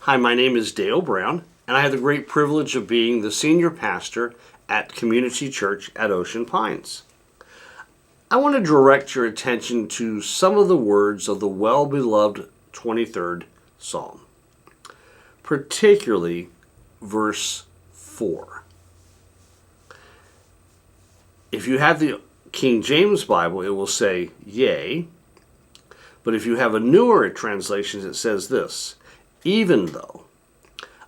Hi, my name is Dale Brown, and I have the great privilege of being the senior pastor at Community Church at Ocean Pines. I want to direct your attention to some of the words of the well-beloved 23rd Psalm, particularly verse 4. If you have the King James Bible, it will say, "Yea," but if you have a newer translation, it says this: "Even though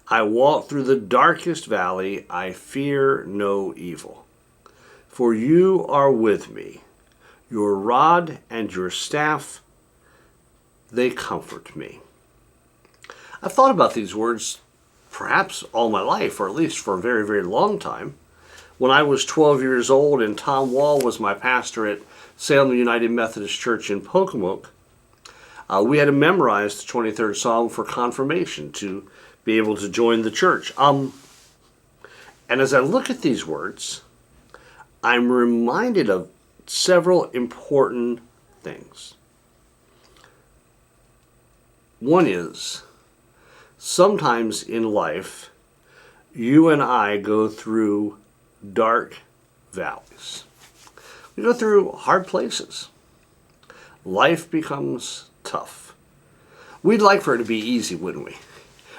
I walk through the darkest valley, I fear no evil. For you are with me. Your rod and your staff, they comfort me." I've thought about these words perhaps all my life, or at least for a very, very long time. When I was 12 years old and Tom Wall was my pastor at Salem United Methodist Church in Pocomoke, we had to memorize the 23rd Psalm for confirmation to be able to join the church. And as I look at these words, I'm reminded of several important things. One is, sometimes in life, you and I go through dark valleys. We go through hard places. Life becomes tough. We'd like for it to be easy, wouldn't we?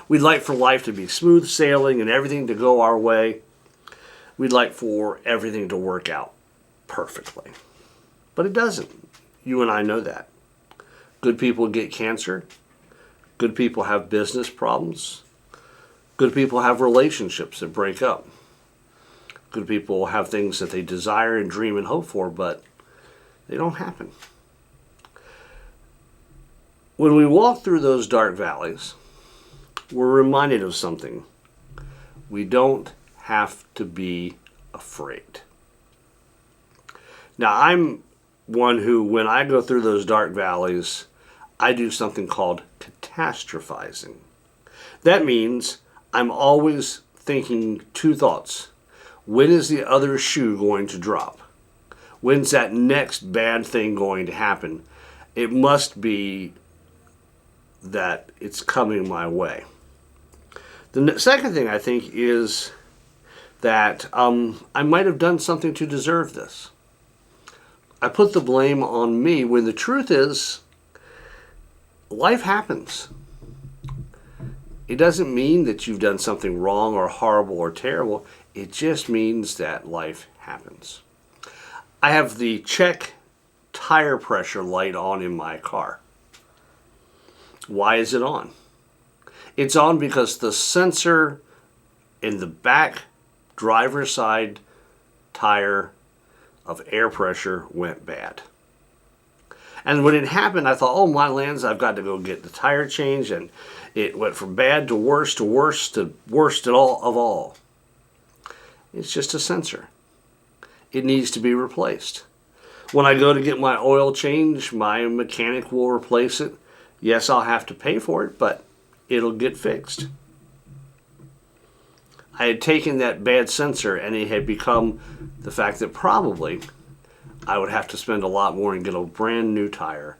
We'd like for life to be smooth sailing and everything to go our way. We'd like for everything to work out perfectly. But it doesn't. You and I know that. Good people get cancer. Good people have business problems. Good people have relationships that break up. Good people have things that they desire and dream and hope for, but they don't happen. When we walk through those dark valleys, we're reminded of something. We don't have to be afraid. Now, I'm one who, when I go through those dark valleys, I do something called catastrophizing. That means I'm always thinking two thoughts. When is the other shoe going to drop? When's that next bad thing going to happen? It must be that it's coming my way. The second thing I think is that I might have done something to deserve this. I put the blame on me when the truth is, life happens. It doesn't mean that you've done something wrong or horrible or terrible. It just means that life happens. I have the check tire pressure light on in my car. Why is it on? It's on because the sensor in the back driver's side tire of air pressure went bad. And when it happened, I thought, oh, my lands, I've got to go get the tire changed. And it went from bad to worst to worst to worst of all. It's just a sensor. It needs to be replaced. When I go to get my oil change, my mechanic will replace it. Yes, I'll have to pay for it, but it'll get fixed. I had taken that bad sensor and it had become the fact that probably I would have to spend a lot more and get a brand new tire.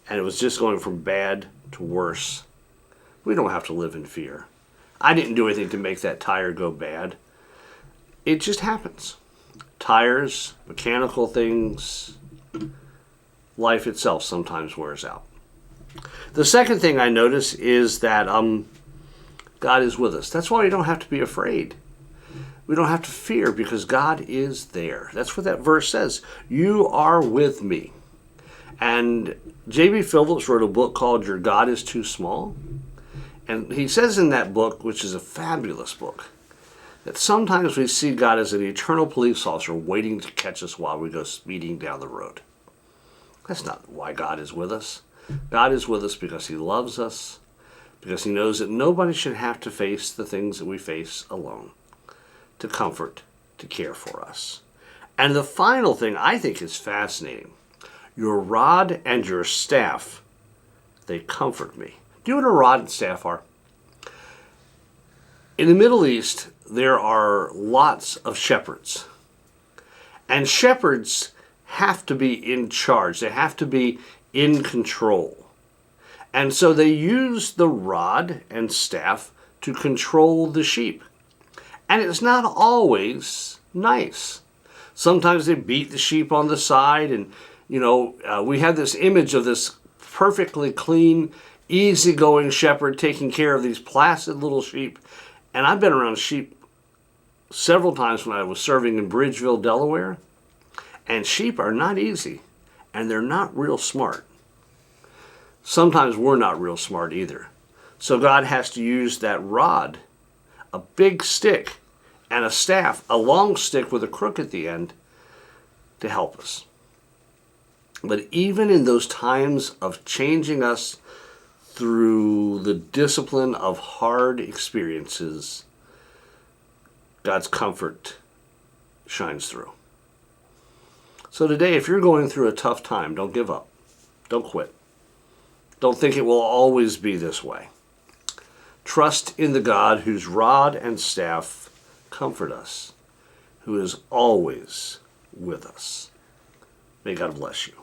And it was just going from bad to worse. We don't have to live in fear. I didn't do anything to make that tire go bad. It just happens. Tires, mechanical things, life itself sometimes wears out. The second thing I notice is that God is with us. That's why we don't have to be afraid. We don't have to fear because God is there. That's what that verse says. You are with me. And J.B. Phillips wrote a book called Your God is Too Small. And he says in that book, which is a fabulous book, that sometimes we see God as an eternal police officer waiting to catch us while we go speeding down the road. That's not why God is with us. God is with us because he loves us, because he knows that nobody should have to face the things that we face alone, to comfort, to care for us. And the final thing I think is fascinating. Your rod and your staff, they comfort me. Do you know what a rod and staff are? In the Middle East, there are lots of shepherds. And shepherds have to be in charge. They have to be in control. And so they use the rod and staff to control the sheep. And it's not always nice. Sometimes they beat the sheep on the side, and we have this image of this perfectly clean, easygoing shepherd taking care of these placid little sheep. And I've been around sheep several times when I was serving in Bridgeville, Delaware, and sheep are not easy, and they're not real smart. Sometimes we're not real smart either. So God has to use that rod, a big stick, and a staff, a long stick with a crook at the end, to help us. But even in those times of changing us through the discipline of hard experiences, God's comfort shines through. So today, if you're going through a tough time, don't give up. Don't quit. Don't think it will always be this way. Trust in the God whose rod and staff comfort us, who is always with us. May God bless you.